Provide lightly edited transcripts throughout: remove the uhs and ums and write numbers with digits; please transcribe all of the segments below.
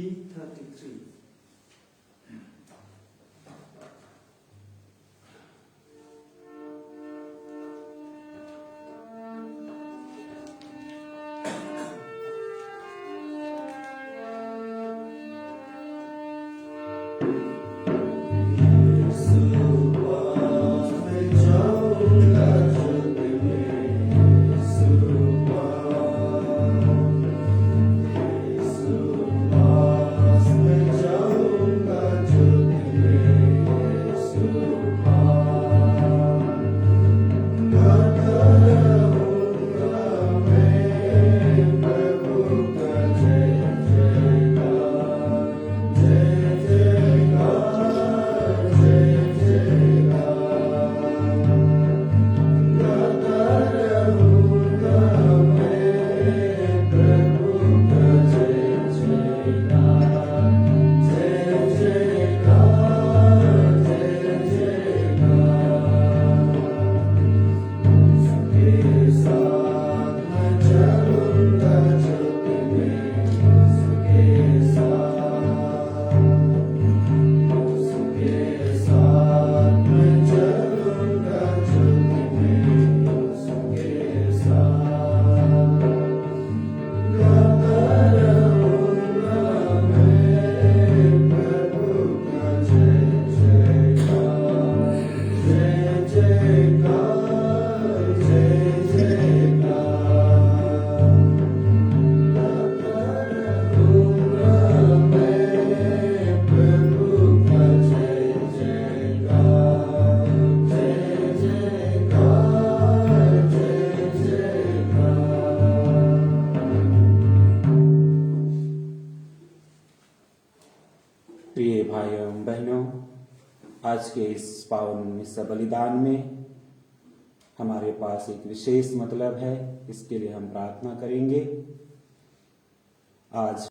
P33. प्रिय भाइयों बहनों, आज के इस पावन मिस्सा बलिदान में हमारे पास एक विशेष मतलब है। इसके लिए हम प्रार्थना करेंगे। आज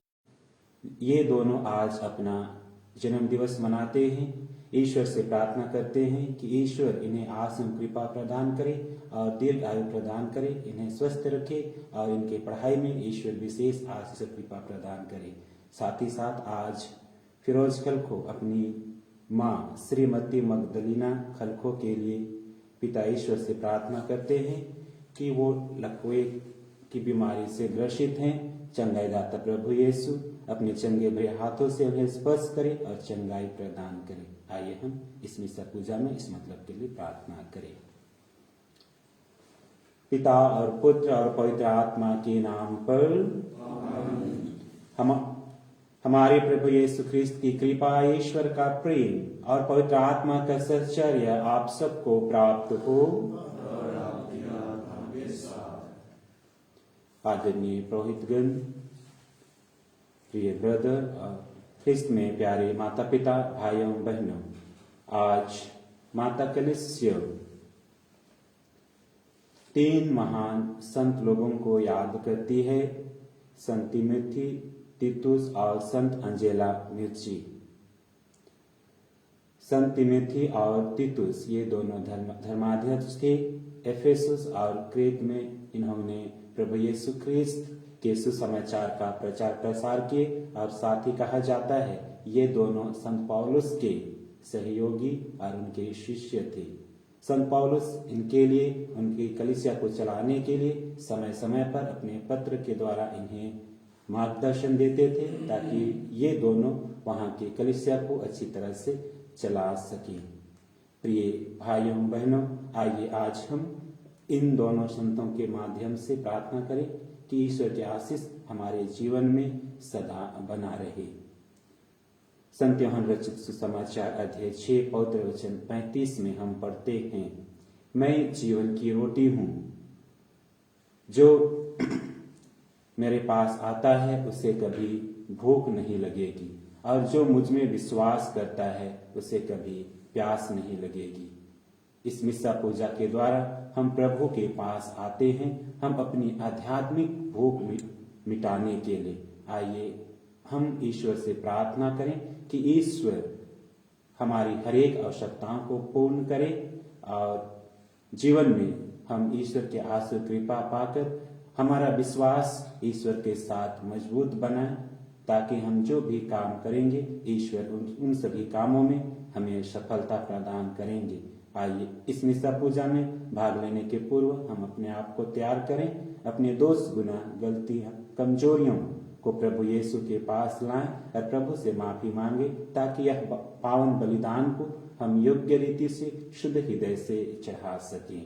ये दोनों आज अपना जन्म दिवस मनाते हैं। ईश्वर से प्रार्थना करते हैं कि ईश्वर इन्हें आसन कृपा प्रदान करे और दीर्घ आयु प्रदान करे, इन्हें स्वस्थ रखे और इनके पढ़ाई में ईश्वर विशेष आशीष कृपा प्रदान करे। साथ ही साथ आज फिरोज खलखो अपनी माँ श्रीमती मगदलीना खलखो के लिए पिता ईश्वर से प्रार्थना करते हैं कि वो लकवे की बीमारी से ग्रसित हैं। चंगाई दाता प्रभु यीशु अपने चंगे भरे हाथों से उन्हें स्पर्श करे और चंगाई प्रदान करे। आइए हम इस मिस्सा पूजा में इस मतलब के लिए प्रार्थना करें। पिता और पुत्र और पवित्र आत्मा के नाम पर हमारे प्रभु यीशु ख्रिस्त की कृपा, ईश्वर का प्रेम और पवित्र आत्मा का सच्चर्य आप सबको प्राप्त हो। आदरणीय पुरोहितगण, प्रिय ब्रदर और ख्रिस्त में प्यारे माता पिता, भाइयों बहनों, आज माता कलीसिया 3 महान संत लोगों को याद करती है। संत तिमोथी, तीतुस और संत अंजेला मिर्ची। संत तिमोथी और तीतुस ये दोनों धर्माध्यक्ष थे। एफेसुस और क्रेत में इन्होंने प्रभु यीशु ख्रिस्त के सुसमाचार का प्रचार प्रसार किए और साथ ही कहा जाता है ये दोनों संत पौलुस के सहयोगी और उनके शिष्य थे। संत पौलुस इनके लिए, उनकी कलीसिया को चलाने के लिए समय समय पर अपने पत्र के द्वारा इन्हें मार्गदर्शन देते थे ताकि ये दोनों वहां के कलीसिया को अच्छी तरह से चला सके। प्रिय भाइयों बहनों, आइए आज हम इन दोनों संतों के माध्यम से प्रार्थना करें कि ईश्वर के आशीष हमारे जीवन में सदा बना रहे। संत यूहन्ना रचित सुसमाचार अध्याय 6 पवित्र वचन 35 में हम पढ़ते हैं, मैं जीवन की रोटी हूं, जो मेरे पास आता है उसे कभी भूख नहीं लगेगी और जो मुझ में विश्वास करता है उसे कभी प्यास नहीं लगेगी। इस मिस्सा पूजा के द्वारा हम प्रभु के पास आते हैं, हम अपनी आध्यात्मिक भूख मिटाने के लिए। आइए हम ईश्वर से प्रार्थना करें कि ईश्वर हमारी हरेक आवश्यकताओं को पूर्ण करे और जीवन में हम ईश्वर के आशीर्वाद कृपा पाकर हमारा विश्वास ईश्वर के साथ मजबूत बनाए ताकि हम जो भी काम करेंगे ईश्वर उन सभी कामों में हमें सफलता प्रदान करेंगे। आइए इस मिसा पूजा में भाग लेने के पूर्व हम अपने आप को तैयार करें, अपने दोष, गुनाह, गलतियां, कमजोरियों को प्रभु यीशु के पास लाएं और प्रभु से माफी मांगे, ताकि यह पावन बलिदान को हम योग्य रीति से शुद्ध हृदय से चढ़ा सकें।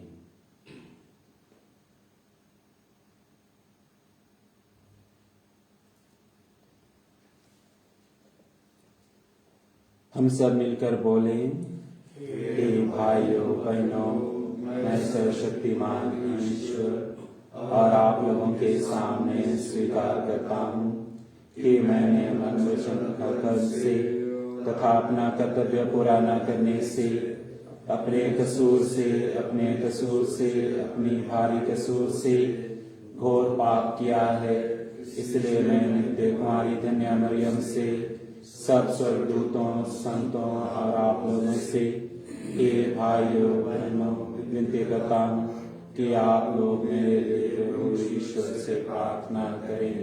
हम सब मिलकर बोले, हे भाइयों बहनों, मैं सर्वशक्तिमान ईश्वर और आप लोगों के सामने स्वीकार करता हूँ कि मैंने मन, वचन और कर्म से तथा अपना कर्तव्य पूरा न करने से, अपने कसूर से, अपनी भारी कसूर से घोर पाप किया है। इसलिए मैंने कुमारी धन्य मरियम से, सब स्वर्गदूतों, संतों और आप लोगों से, हे भाइयों बहनों, विनती करता हूँ कि आप लोग मेरे लिए प्रभु ईश्वर से प्रार्थना करें।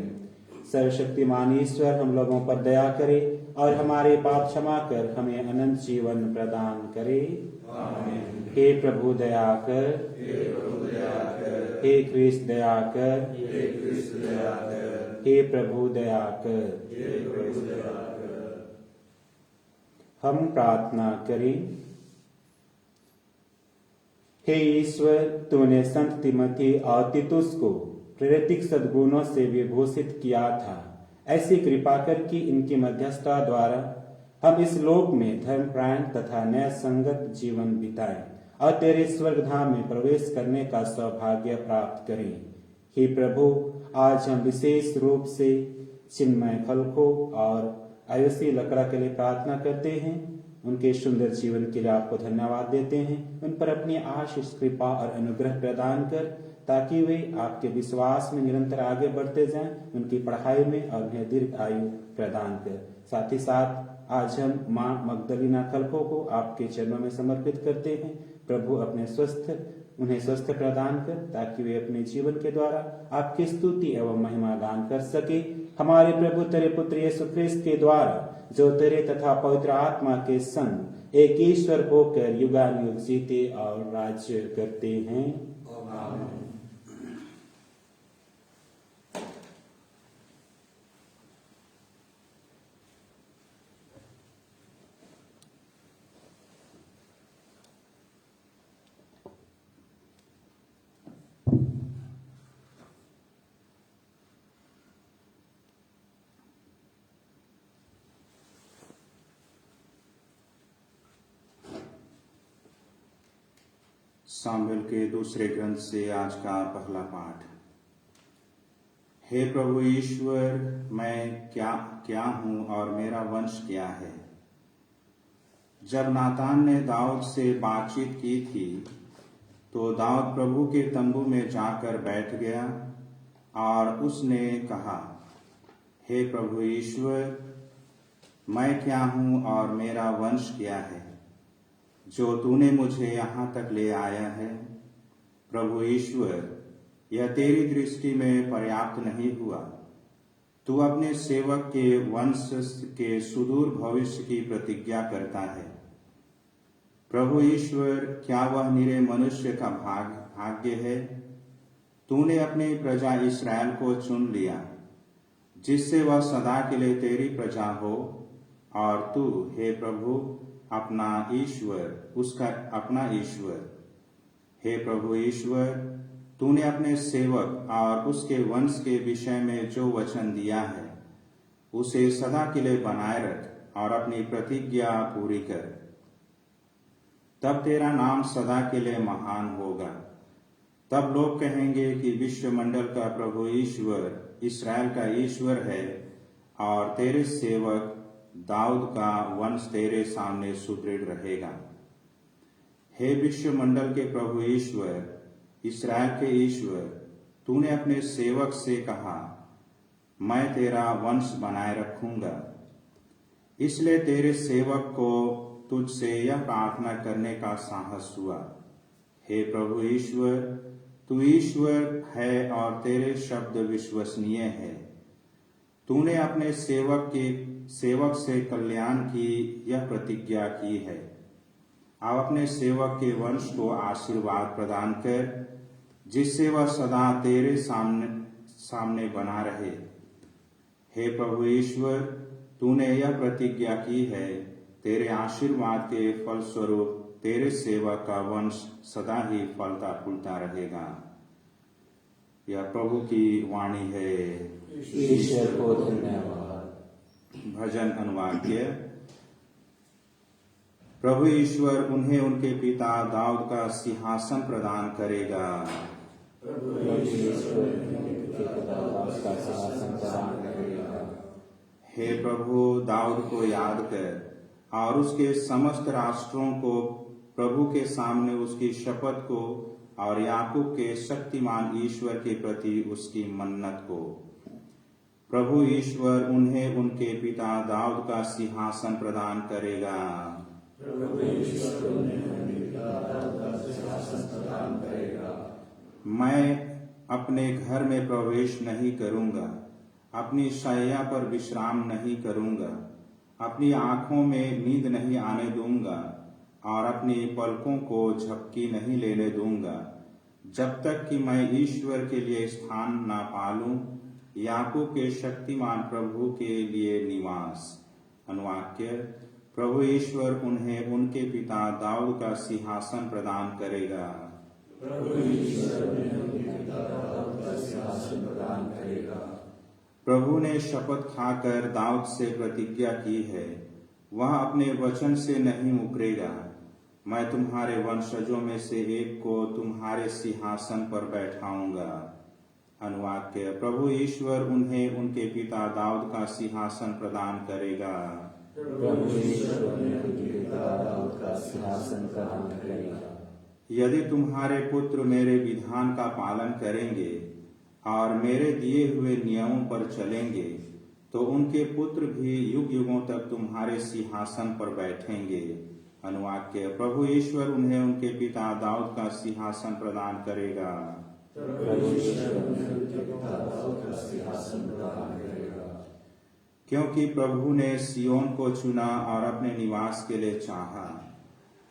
सर्वशक्तिमान ईश्वर हम लोगों पर दया करे और हमारे पाप क्षमा कर हमें अनंत जीवन प्रदान करे। आमीन। हे प्रभु दया कर, हे क्रिस्त दया कर, हे प्रभु दया कर। हम प्रार्थना करें। हे ईश्वर, तूने संत तिमोथी और तीतुस को प्रेरित सद्गुणों से विभूषित किया था। ऐसी कृपा कर कि इनकी मध्यस्थता द्वारा हम इस लोक में धर्मपरायण तथा न्याय संगत जीवन बिताएं और तेरे स्वर्गधाम में प्रवेश करने का सौभाग्य प्राप्त करें। हे प्रभु, आज हम विशेष रूप से चिन्मय फलको और आयुषी लकड़ा के लिए प्रार्थना करते हैं। उनके सुंदर जीवन के लिए आपको धन्यवाद देते हैं। उन पर अपनी आशीष, कृपा और अनुग्रह प्रदान कर, ताकि वे आपके विश्वास में निरंतर आगे बढ़ते जाएं, उनकी पढ़ाई में और उन्हें दीर्घ आयु प्रदान कर। साथ ही साथ आज हम माँ मगदलीना खलको को आपके चरणों में समर्पित करते हैं। प्रभु उन्हें स्वस्थ प्रदान कर, ताकि वे अपने जीवन के द्वारा आपकी स्तुति एवं महिमा गान कर सके। हमारे प्रभु तेरे पुत्र यीशु ख्रिस्त के द्वारा, जो तेरे तथा पवित्र आत्मा के संग एक ईश्वर होकर युगानुयुग जीते और राज्य करते हैं। आमीन। सामुएल के दूसरे ग्रंथ से आज का पहला पाठ। हे प्रभु ईश्वर, मैं क्या हूँ और मेरा वंश क्या है। जब नातान ने दाऊद से बातचीत की थी, तो दाऊद प्रभु के तंबू में जाकर बैठ गया और उसने कहा, हे प्रभु ईश्वर, मैं क्या हूँ और मेरा वंश क्या है, जो तूने मुझे यहाँ तक ले आया है। प्रभु ईश्वर, यह तेरी दृष्टि में पर्याप्त नहीं हुआ। तू अपने सेवक के वंश के सुदूर भविष्य की प्रतिज्ञा करता है। प्रभु ईश्वर, क्या वह निरे मनुष्य का भाग्य है। तूने अपनी प्रजा इस्राएल को चुन लिया, जिससे वह सदा के लिए तेरी प्रजा हो, और तू हे प्रभु अपना ईश्वर। हे प्रभु ईश्वर, तूने अपने सेवक और उसके वंश के विषय में जो वचन दिया है, उसे सदा के लिए बनाए रख और अपनी प्रतिज्ञा पूरी कर। तब तेरा नाम सदा के लिए महान होगा। तब लोग कहेंगे कि विश्वमंडल का प्रभु ईश्वर इस्राएल का ईश्वर है, और तेरे सेवक दाऊद का वंश तेरे सामने सुदृढ़ रहेगा। हे विश्वमंडल के प्रभु ईश्वर, इस्राएल के ईश्वर, तूने अपने सेवक से कहा, मैं तेरा वंश बनाए रखूंगा। इसलिए तेरे सेवक को तुझसे यह प्रार्थना करने का साहस हुआ। हे प्रभु ईश्वर, तू ईश्वर है और तेरे शब्द विश्वसनीय है। तूने अपने सेवक से कल्याण की यह प्रतिज्ञा की है। अब अपने सेवक के वंश को आशीर्वाद प्रदान कर, जिससे वह सदा तेरे सामने बना रहे। हे प्रभु ईश्वर, तूने यह प्रतिज्ञा की है, तेरे आशीर्वाद के फलस्वरूप तेरे सेवक का वंश सदा ही फलता फूलता रहेगा। यह प्रभु की वाणी है। ईश्वर को धन्यवाद। भजन अनुवाक्य। प्रभु ईश्वर उन्हें उनके पिता दाऊद का सिंहासन प्रदान करेगा। प्रभु ईश्वर उनके पिता दाऊद का सिंहासन प्रदान करेगा। हे प्रभु, दाऊद को याद कर और उसके समस्त राष्ट्रों को प्रभु के सामने उसकी शपथ को और याकूब के शक्तिमान ईश्वर के प्रति उसकी मन्नत को। प्रभु ईश्वर उन्हें उनके पिता दाऊद का सिंहासन प्रदान करेगा। प्रभु ईश्वर उन्हें उनके पिता दाऊद का सिंहासन प्रदान करेगा। मैं अपने घर में प्रवेश नहीं करूंगा, अपनी शैया पर विश्राम नहीं करूंगा, अपनी आंखों में नींद नहीं आने दूंगा और अपनी पलकों को झपकी नहीं लेने दूंगा, जब तक कि मैं ईश्वर के लिए स्थान ना पालूं, याकूब के शक्तिमान प्रभु के लिए निवास। अनुवाक्य। प्रभु ईश्वर उन्हें उनके पिता दाऊद का सिंहासन प्रदान करेगा। प्रभु ईश्वर उन्हें उनके पिता दाऊद का सिंहासन प्रदान करेगा। प्रभु ने शपथ खाकर दाऊद से प्रतिज्ञा की है, वह अपने वचन से नहीं मुकरेगा। मैं तुम्हारे वंशजों में से एक को तुम्हारे सिंहासन पर बैठाऊंगा। अनुवाक्य। प्रभु ईश्वर उन्हें उनके पिता दाऊद का सिंहासन प्रदान करेगा। प्रभु ईश्वर उन्हें उनके पिता दाऊद का सिंहासन प्रदान करेगा। यदि तुम्हारे पुत्र मेरे विधान का पालन करेंगे और मेरे दिए हुए नियमों पर चलेंगे, तो उनके पुत्र भी युग युगों तक तुम्हारे सिंहासन पर बैठेंगे। अनुवाक्य। प्रभु ईश्वर उन्हें उनके पिता दाऊद का सिंहासन प्रदान करेगा। प्रभु ईश्वर उन्हें उनके पिता दाऊद का सिंहासन प्रदान करेगा। क्योंकि प्रभु ने सियोन को चुना और अपने निवास के लिए चाहा।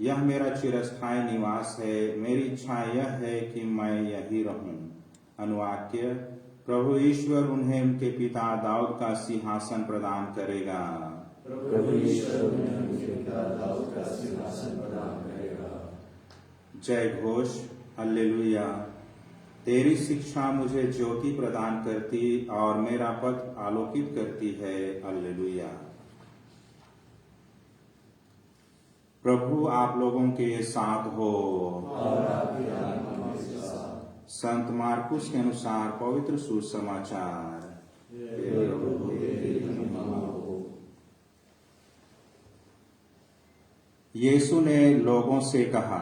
यह मेरा चिरस्थायी निवास है, मेरी इच्छा यह है कि मैं यही रहूं। अनुवाक्य। प्रभु ईश्वर उन्हें उनके पिता दाऊद का सिंहासन प्रदान करेगा। प्रभु ईश्वर उन्हें उनके पिता दाऊद का सिंहासन प्रदान करेगा। जय घोष। हालेलुया। तेरी शिक्षा मुझे ज्योति प्रदान करती और मेरा पथ आलोकित करती है। हालेलुया। प्रभु आप लोगों के साथ हो और आपकी आत्मा के साथ। संत मार्कुस के अनुसार पवित्र सुसमाचार। यीशु ने लोगों से कहा,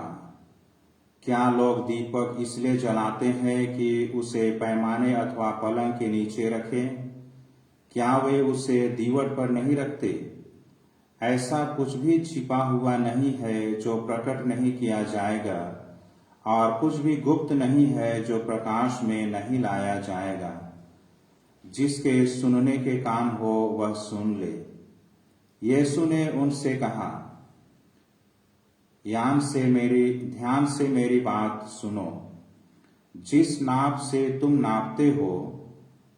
क्या लोग दीपक इसलिए जलाते हैं कि उसे पैमाने अथवा पलंग के नीचे रखें? क्या वे उसे दीवट पर नहीं रखते? ऐसा कुछ भी छिपा हुआ नहीं है जो प्रकट नहीं किया जाएगा, और कुछ भी गुप्त नहीं है जो प्रकाश में नहीं लाया जाएगा। जिसके सुनने के कान हो वह सुन ले। यीशु ने उनसे कहा, ध्यान से मेरी बात सुनो। जिस नाप से तुम नापते हो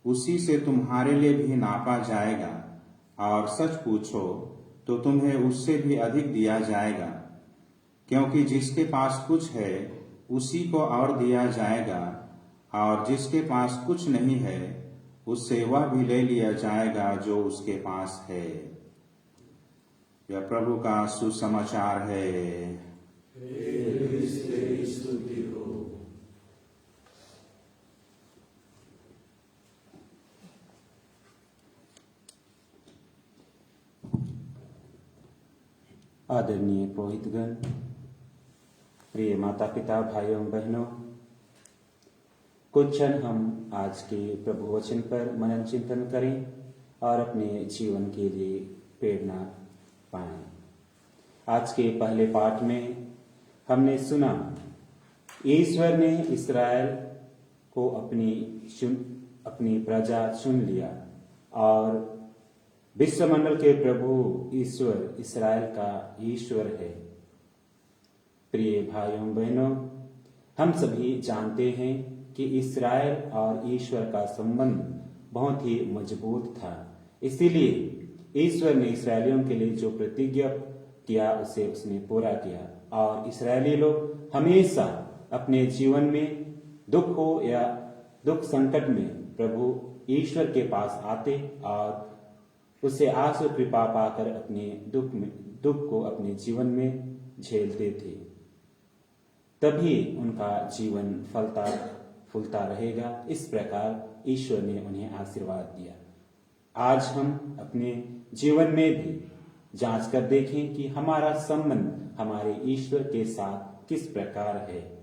उसी से तुम्हारे लिए भी नापा जाएगा, और सच पूछो तो तुम्हें उससे भी अधिक दिया जाएगा। क्योंकि जिसके पास कुछ है उसी को और दिया जाएगा, और जिसके पास कुछ नहीं है उससे वह भी ले लिया जाएगा जो उसके पास है। यह प्रभु का सुसमाचार है। आदरणीय पुरोहितगण, प्रिय माता पिता, भाइयों बहनों, कुछ क्षण हम आज के प्रभु वचन पर मनन चिंतन करें और अपने जीवन के लिए प्रेरणा पाएं। आज के पहले पाठ में हमने सुना, ईश्वर ने इस्राएल को अपनी प्रजा चुन लिया और विश्वमंडल के प्रभु ईश्वर इस्राएल का ईश्वर है। प्रिय भाइयों बहनों, हम सभी जानते हैं कि इस्राएल और ईश्वर का संबंध बहुत ही मजबूत था। इसीलिए ईश्वर ने इस्राएलियों के लिए जो प्रतिज्ञा किया उसे उसने पूरा किया, और इस्राएली लोग हमेशा अपने जीवन में दुख हो या दुख संकट में प्रभु ईश्वर के पास आते और उसे आंसू कृपा पाकर अपने दुख को अपने जीवन में झेलते थे। तभी उनका जीवन फलता फूलता रहेगा। इस प्रकार ईश्वर ने उन्हें आशीर्वाद दिया। आज हम अपने जीवन में भी जांच कर देखें कि हमारा संबंध हमारे ईश्वर के साथ किस प्रकार है।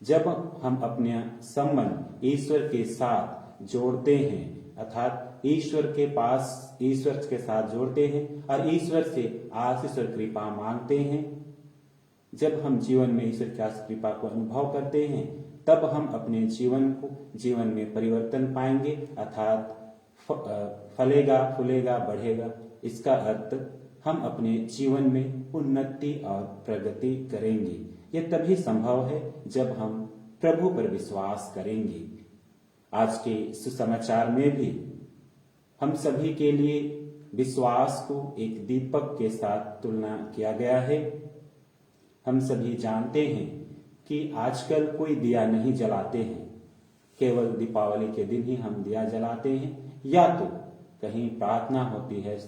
जब हम अपने संबंध ईश्वर के साथ जोड़ते हैं, अर्थात ईश्वर के साथ जोड़ते हैं और ईश्वर से आशीष और कृपा मांगते हैं, जब हम जीवन में ईश्वर की आशीष कृपा को अनुभव करते हैं, तब हम अपने जीवन में परिवर्तन पाएंगे, अर्थात फलेगा, फूलेगा, बढ़ेगा। इसका अर्थ हम अपने जीवन में उन्नति और प्रगति करेंगे। यह तभी संभव है जब हम प्रभु पर विश्वास करेंगे। आज के सुसमाचार में भी हम सभी के लिए विश्वास को एक दीपक के साथ तुलना किया गया है। हम सभी जानते हैं कि आजकल कोई दिया नहीं जलाते हैं, केवल दीपावली के दिन ही हम दिया जलाते हैं, या तो कहीं प्रार्थना होती है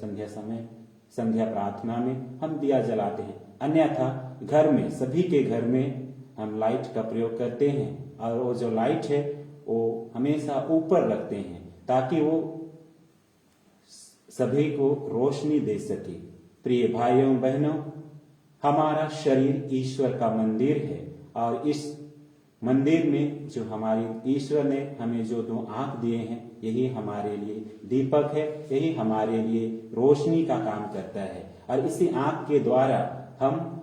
संध्या प्रार्थना में हम दिया जलाते हैं, अन्यथा घर में, सभी के घर में हम लाइट का प्रयोग करते हैं, और वो जो लाइट है वो हमेशा ऊपर रखते हैं ताकि वो सभी को रोशनी दे सके। प्रिय भाइयों बहनों, हमारा शरीर ईश्वर का मंदिर है, और इस मंदिर में जो हमारी ईश्वर ने हमें जो 2 आंख दिए हैं, यही हमारे लिए दीपक है, यही हमारे लिए रोशनी का काम करता है। और इसी आंख के द्वारा हम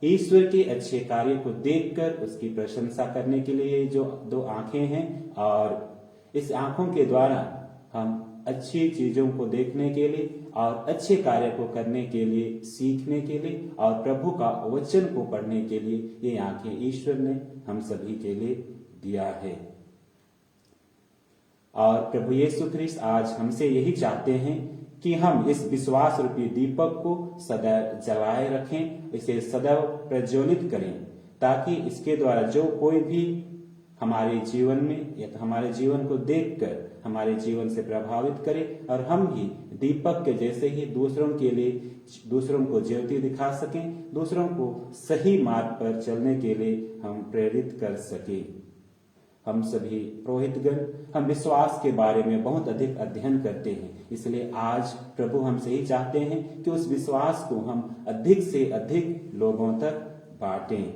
ईश्वर के अच्छे कार्य को देखकर उसकी प्रशंसा करने के लिए जो 2 आंखें हैं, और इस आंखों के द्वारा हम अच्छी चीजों को देखने के लिए और अच्छे कार्य को करने के लिए, सीखने के लिए और प्रभु का वचन को पढ़ने के लिए ये आंखें ईश्वर ने हम सभी के लिए दिया है। और प्रभु यीशु ख्रिस्त आज हमसे यही चाहते हैं कि हम इस विश्वास रूपी दीपक को सदैव जलाए रखें, इसे सदैव प्रज्वलित करें, ताकि इसके द्वारा जो कोई भी हमारे जीवन में या हमारे जीवन को देखकर हमारे जीवन से प्रभावित करे, और हम भी दीपक के जैसे ही दूसरों को ज्योति दिखा सकें, दूसरों को सही मार्ग पर चलने के लिए हम प्रेरित कर सके। हम सभी पुरोहितगण हम विश्वास के बारे में बहुत अधिक अध्ययन करते हैं, इसलिए आज प्रभु हमसे ही चाहते हैं कि उस विश्वास को हम अधिक से अधिक लोगों तक बांटें।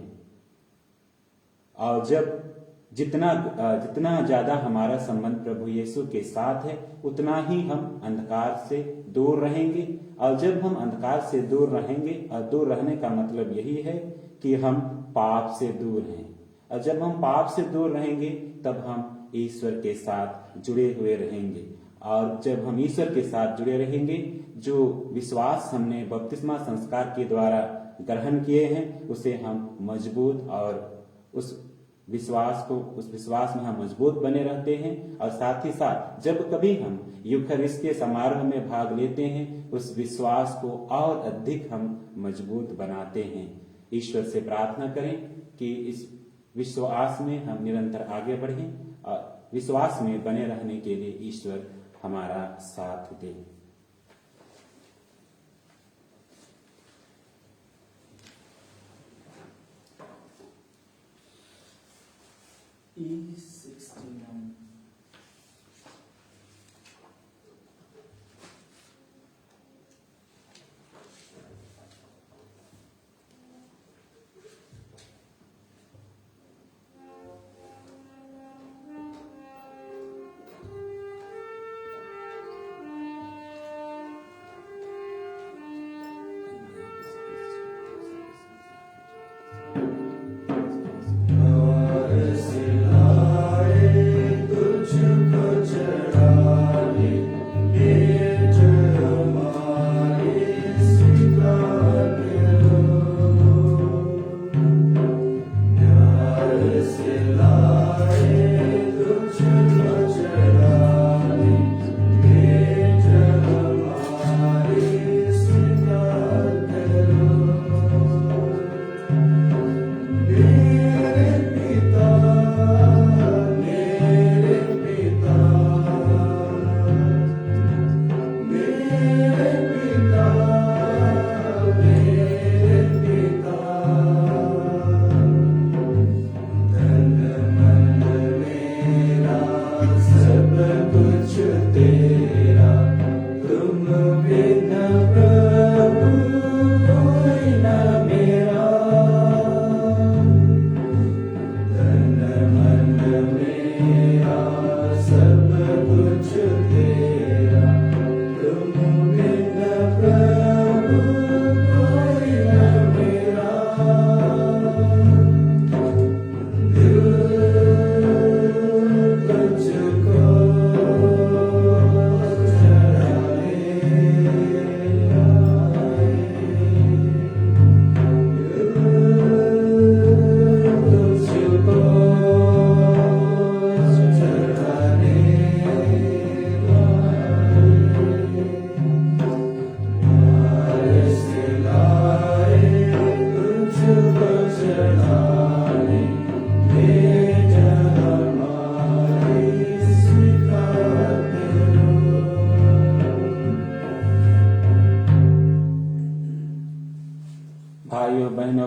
और जब जितना ज्यादा हमारा संबंध प्रभु यीशु के साथ है, उतना ही हम अंधकार से दूर रहेंगे। और जब हम अंधकार से दूर रहेंगे, और दूर रहने का मतलब यही है कि हम पाप से दूर हैं, और जब हम पाप से दूर रहेंगे तब हम ईश्वर के साथ जुड़े हुए रहेंगे। और जब हम ईश्वर के साथ जुड़े रहेंगे, जो विश्वास हमने बपतिस्मा संस्कार के द्वारा ग्रहण किए हैं, उसे हम मजबूत और उस विश्वास में हम मजबूत बने रहते हैं। और साथ ही साथ जब कभी हम यूखरिस्तीय समारोह में भाग लेते हैं, उस विश्वास को और अधिक हम मजबूत बनाते हैं। ईश्वर से प्रार्थना करें कि इस विश्वास में हम निरंतर आगे बढ़ें, और विश्वास में बने रहने के लिए ईश्वर हमारा साथ दे। E69 Silae tu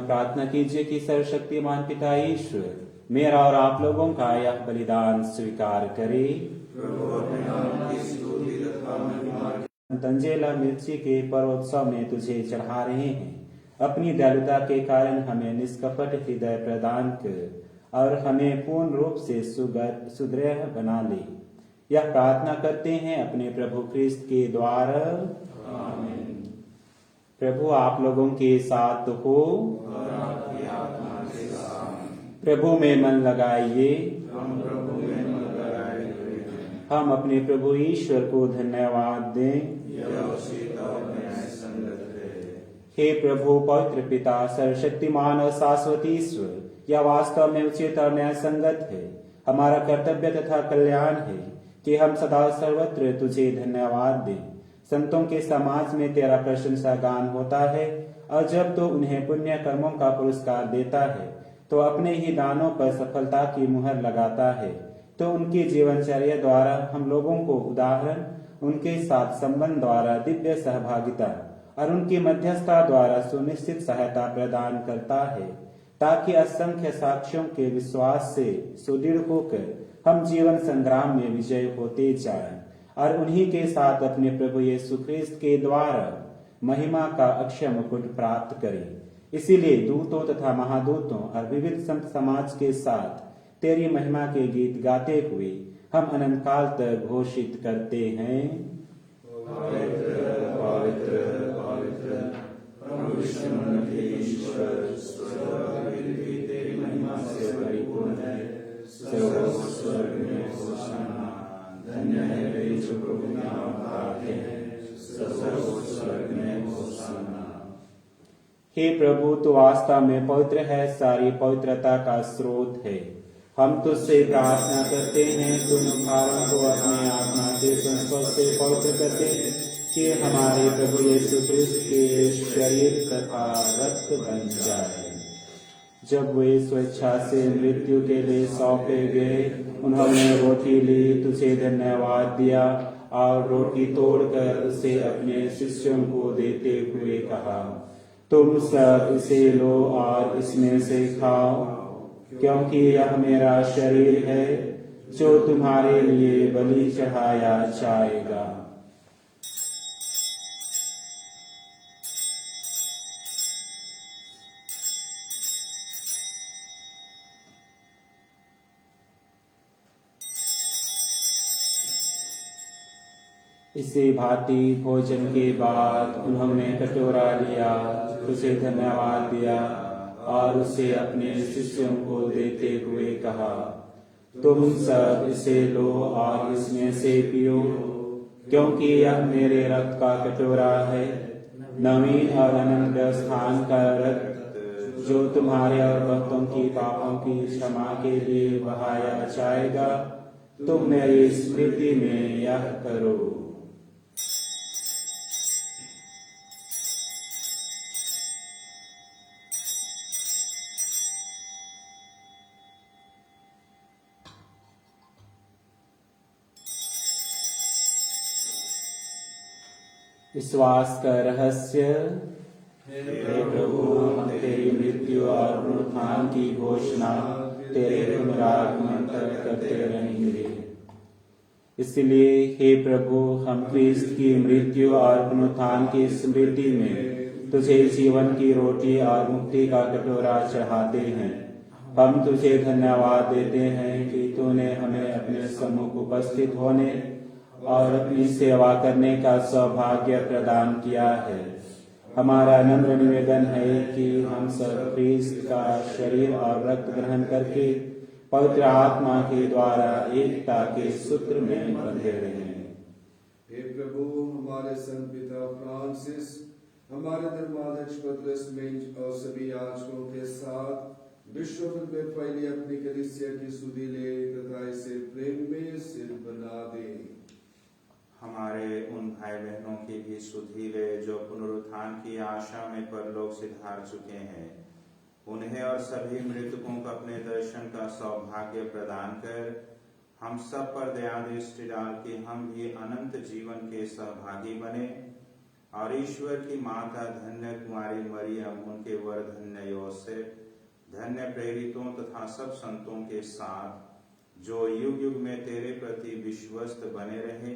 प्रार्थना कीजिए कि सर्वशक्तिमान पिता ईश्वर मेरा और आप लोगों का यह बलिदान स्वीकार करे। तंजेला मिर्ची के पर्वोत्सव में तुझे चढ़ा रहे हैं। अपनी दयालुता के कारण हमें निष्कपट हृदय प्रदान कर और हमें पूर्ण रूप से सुदृढ़ बना ले। यह प्रार्थना करते हैं अपने प्रभु ख्रिस्त के द्वारा। आमीन। प्रभु आप लोगों के साथ हो। प्रभु में मन लगाइए। हम अपने प्रभु ईश्वर को धन्यवाद दें। हे प्रभु पवित्र पिता सर्वशक्तिमान और शाश्वत ईश्वर, यह वास्तव में उचित और न्याय संगत है। हमारा कर्तव्य तथा कल्याण है कि हम सदा सर्वत्र तुझे धन्यवाद दें। संतों के समाज में तेरा प्रशंसा गान होता है और जब तो उन्हें पुण्य कर्मों का पुरस्कार देता है तो अपने ही दानों पर सफलता की मुहर लगाता है। तो उनकी जीवनचर्या द्वारा हम लोगों को उदाहरण, उनके साथ संबंध द्वारा दिव्य सहभागिता और उनकी मध्यस्थता द्वारा सुनिश्चित सहायता प्रदान करता है, ताकि असंख्य साक्ष्यों के विश्वास से सुदृढ़ होकर हम जीवन संग्राम में विजय होते जाएं और उन्हीं के साथ अपने प्रभु यीशु ख्रिस्त के द्वारा महिमा का अक्षय मुकुट प्राप्त करें। इसीलिए दूतों तथा महादूतों और विविध संत समाज के साथ तेरी महिमा के गीत गाते हुए हम अनंत काल तक घोषित करते हैं, पवित्र पवित्र पवित्र प्रभु विश्वोन्नत ईश्वर, स्वर्ग तेरी महिमा से परिपूर्ण है। स्वर्ग में होशाना, धन्य है वे जो प्रभु के नाम आते हैं। स्वर्ग में होशाना। हे प्रभु, तू वास्तव में पवित्र है, सारी पवित्रता का स्रोत है। हम तुझसे प्रार्थना करते हैं, तुम उद्धारों को अपने आत्मा के संस्पर्श से पवित्र करते कि हमारे प्रभु यीशु ख्रिस्त के शरीर तथा रक्त बन जाए। जब वे स्वेच्छा से मृत्यु के लिए सौंपे गए, उन्होंने रोटी ली, तुझे धन्यवाद दिया और रोटी तोड़कर उसे अपने शिष्यों को देते हुए कहा, तुम सब इसे लो और इसमें से खाओ, क्योंकि यह मेरा शरीर है जो तुम्हारे लिए बलि चढ़ाया जाएगा। इसे भांति भोजन के बाद उन्होंने कटोरा लिया, उसे धन्यवाद दिया और उसे अपने शिष्यों को देते हुए कहा, तुम सब इसे लो और इसमें से पियो, क्योंकि यह मेरे रक्त का कटोरा है, नवीन और अनंत स्थान का रक्त, जो तुम्हारे और भक्तों की पापों की क्षमा के लिए बहाया जाएगा। तुम मेरी स्मृति में यह करो। विश्वास का रहस्य। हे प्रभु, हम तेरी मृत्यु और पुनरुत्थान की घोषणा तेरे पुनरागमन तक करते रहेंगे। इसलिए हे प्रभु, हम ख्रिस्त की मृत्यु और पुनरुत्थान की स्मृति में तुझे जीवन की रोटी और मुक्ति का कटोरा चढ़ाते हैं। हम तुझे धन्यवाद देते हैं कि तूने हमें अपने सम्मुख उपस्थित होने और अपनी सेवा करने का सौभाग्य प्रदान किया है। हमारा नम्र निवेदन है कि हम सब ख्रिस्त का शरीर और रक्त ग्रहण करके पवित्र आत्मा के द्वारा एकता के सूत्र में बंधे रहें। हे प्रभु, हमारे संत पिता फ्रांसिस, हमारे धर्माध्यक्ष पतरस मिंज और सभी याजकों के साथ विश्व भर में फैली अपनी कलीसिया की सुधि ले तथा इसे प्रेम में सिर बना दे। हमारे उन भाई बहनों की भी सुधि ले जो पुनरुत्थान की आशा में परलोक सिधार चुके हैं, उन्हें और सभी मृतकों को अपने दर्शन का सौभाग्य प्रदान कर हम सब पर दया दृष्टि डाल के हम भी अनंत जीवन के सहभागी बने और ईश्वर की माता धन्य कुमारी मरियम, उनके वर धन्य योसेफ, धन्य प्रेरितों तथा सब संतों के साथ जो युग युग में तेरे प्रति विश्वस्त बने रहे,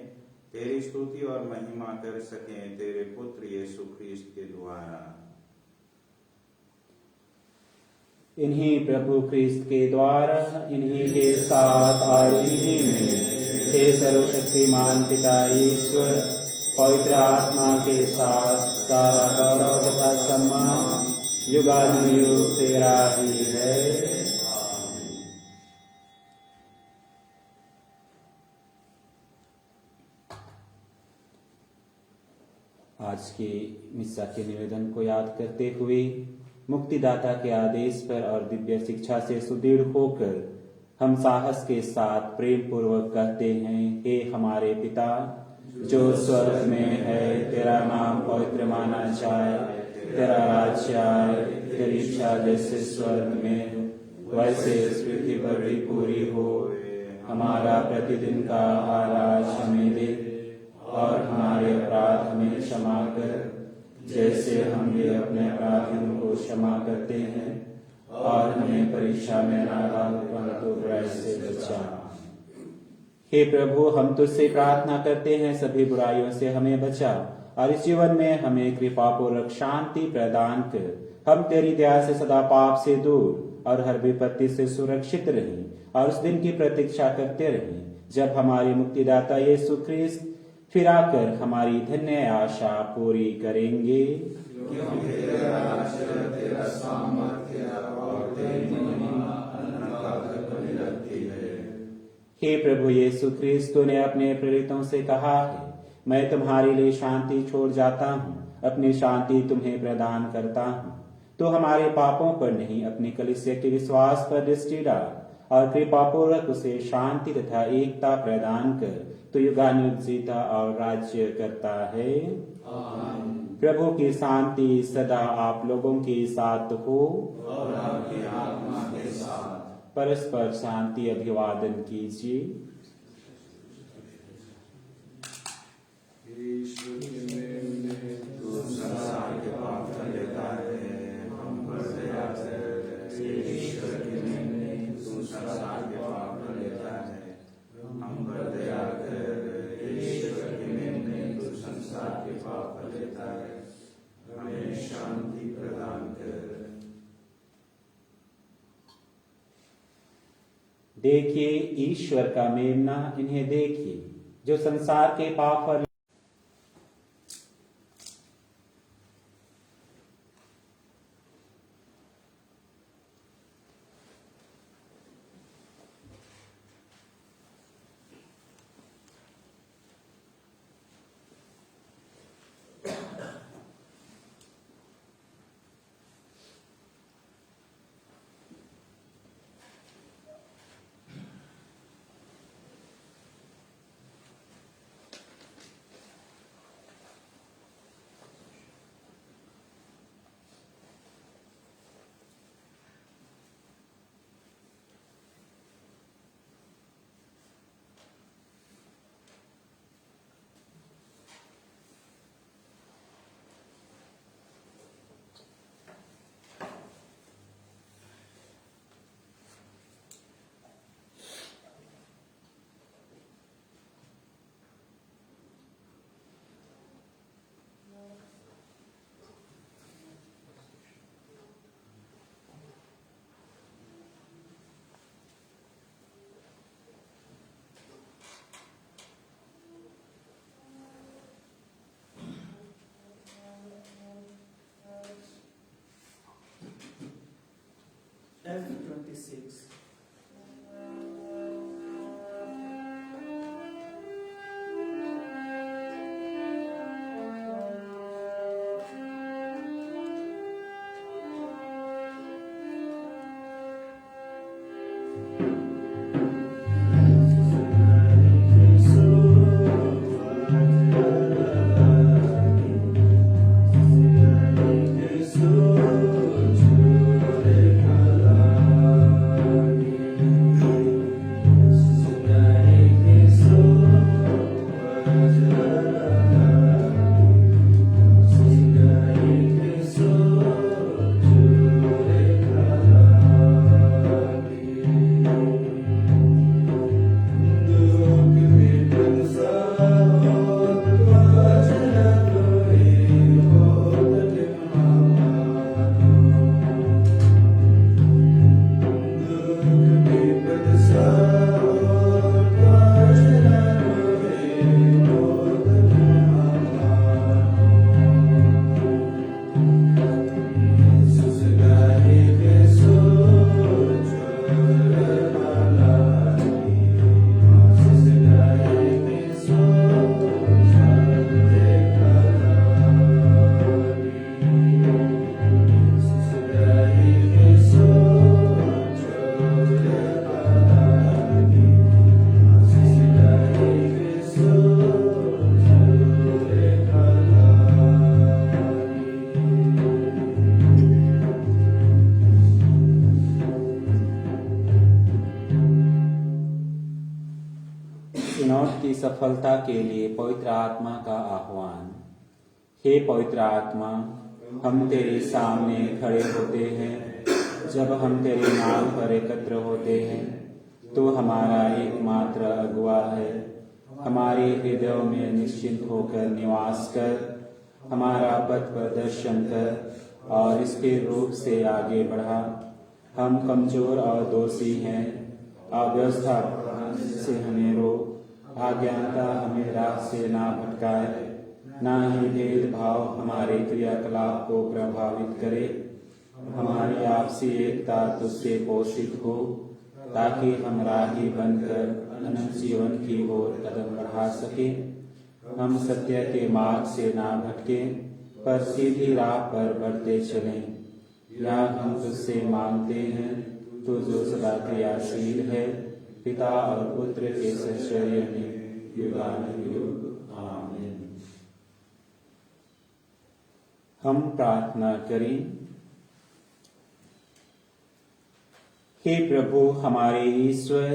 तेरी स्तुति और महिमा कर सकें तेरे पुत्र यीशु ख्रीस्त के द्वारा। इन्हीं प्रभु ख्रीस्त के द्वारा, इन्हीं के साथ और इन्हीं में हे सर्वशक्तिमान पिता ईश्वर, पवित्र आत्मा के साथ सारा गौरव तथा सम्मान युगानुयुग तेरा ही है। आज के मिस्सा के निवेदन को याद करते हुए मुक्तिदाता के आदेश पर और दिव्य शिक्षा से सुदृढ़ होकर हम साहस के साथ प्रेम पूर्वक कहते हैं, हे हमारे पिता जो स्वर्ग में है, तेरा नाम पवित्र माना जाए, तेरा राज्य आए, तेरी इच्छा जैसे स्वर्ग में वैसे इस पृथ्वी पर भी पूरी हो। हमारा प्रतिदिन का आहार आज हमें दे और हमारे अपराध हमें क्षमा कर, जैसे हम भी अपने अपराधियों को क्षमा करते हैं, और हमें परीक्षा में न डाल परंतु बुराई से बचा। हे प्रभु, हम तुझसे प्रार्थना करते हैं, सभी बुराइयों से हमें बचा और इस जीवन में हमें कृपा पूर्वक शांति प्रदान कर। हम तेरी दया से सदा पाप से दूर और हर विपत्ति से सुरक्षित रहें और उस दिन की प्रतीक्षा करते रहें जब हमारे मुक्तिदाता यीशु ख्रीस्त फिर आकर हमारी धन्य आशा पूरी करेंगे। हे प्रभु यीशु ख्रीस्त, तूने अपने प्रेरितों से कहा है, मैं तुम्हारे लिए शांति छोड़ जाता हूँ, अपनी शांति तुम्हें प्रदान करता हूँ। तो हमारे पापों पर नहीं, अपनी कलीसिया के विश्वास पर दृष्टि डाल और कृपा पूर्वक उसे शांति तथा एकता प्रदान कर। तो युगानुयुग जीता और राज्य करता है। प्रभु की शांति सदा आप लोगों के साथ हो और आपकी आत्मा के साथ। परस्पर शांति अभिवादन कीजिए। ईश्वर के मेल में तू संसार के पाप कर लेता है, हम पर दया कर। ईश्वर के मेल में तू संसार के पाप कर लेता है, हम पर दया कर। ईश्वर के मेल में तू संसार के पाप कर लेता है, हमें शांति प्रदान कर। देखिए ईश्वर का मेमना, इन्हें देखिए जो संसार के पाप पर F26 Jesus सिनोड की सफलता के लिए पवित्र आत्मा का आह्वान। हे पवित्र आत्मा, हम तेरे सामने खड़े होते हैं। जब हम तेरे नाम पर एकत्र होते हैं तो हमारा एकमात्र अगुआ है। हमारे हृदयों में निश्चिंत होकर निवास कर, हमारा पथ प्रदर्शन कर और इसके रूप से आगे बढ़ा। हम कमजोर और दोषी हैं। अव्यवस्था से हमें रोक, अज्ञानता हमें राह से ना भटकाए, ना ही भेदभाव हमारे क्रियाकलाप को प्रभावित करे। हमारी आपसी एकता तुझसे पोषित हो ताकि हम राही बनकर अनंत जीवन की ओर कदम बढ़ा सके। हम सत्य के मार्ग से ना भटके पर सीधी राह पर बढ़ते चलें। यह हम तुझसे मांगते हैं, तू जो सदा क्रियाशील है, पिता और पुत्र के सचर्य में युगानुयुग। आमीन। हम प्रार्थना करें। हे प्रभु हमारे ईश्वर,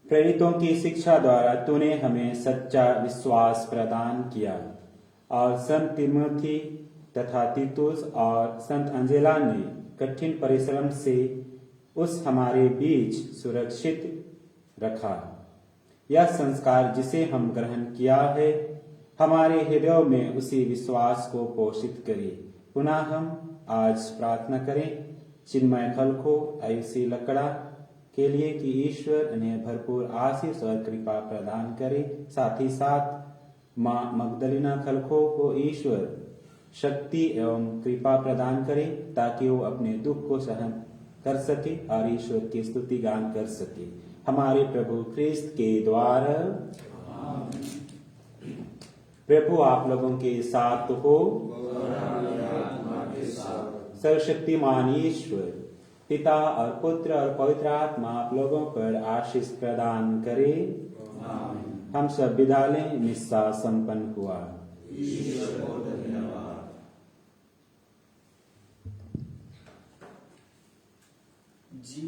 प्रेरितों की शिक्षा द्वारा तूने हमें सच्चा विश्वास प्रदान किया और संत तिमोथी तथा तीतुस और संत अंजेला ने कठिन परिश्रम से उस हमारे बीच सुरक्षित रखा। यह संस्कार जिसे हम ग्रहण किया है हमारे हृदयों में उसी विश्वास को पोषित करे। पुनः हम आज प्रार्थना करें चिन्मय खलखो आयुषी लकड़ा के लिए कि ईश्वर उन्हें भरपूर आशीष और कृपा प्रदान करे। साथ ही साथ माँ मगदलीना खलखो को ईश्वर शक्ति एवं कृपा प्रदान करे ताकि वो अपने दुख को सहन कर सके और ईश्वर की स्तुति गान कर सके। हमारे प्रभु ख्रिस्त के द्वारा। प्रभु आप लोगों के साथ हो। सर्वशक्तिमान ईश्वर पिता और पुत्र और पवित्र आत्मा आप लोगों पर आशीष प्रदान करे। हम सब विदा लें। मिस्सा संपन्न हुआ। जी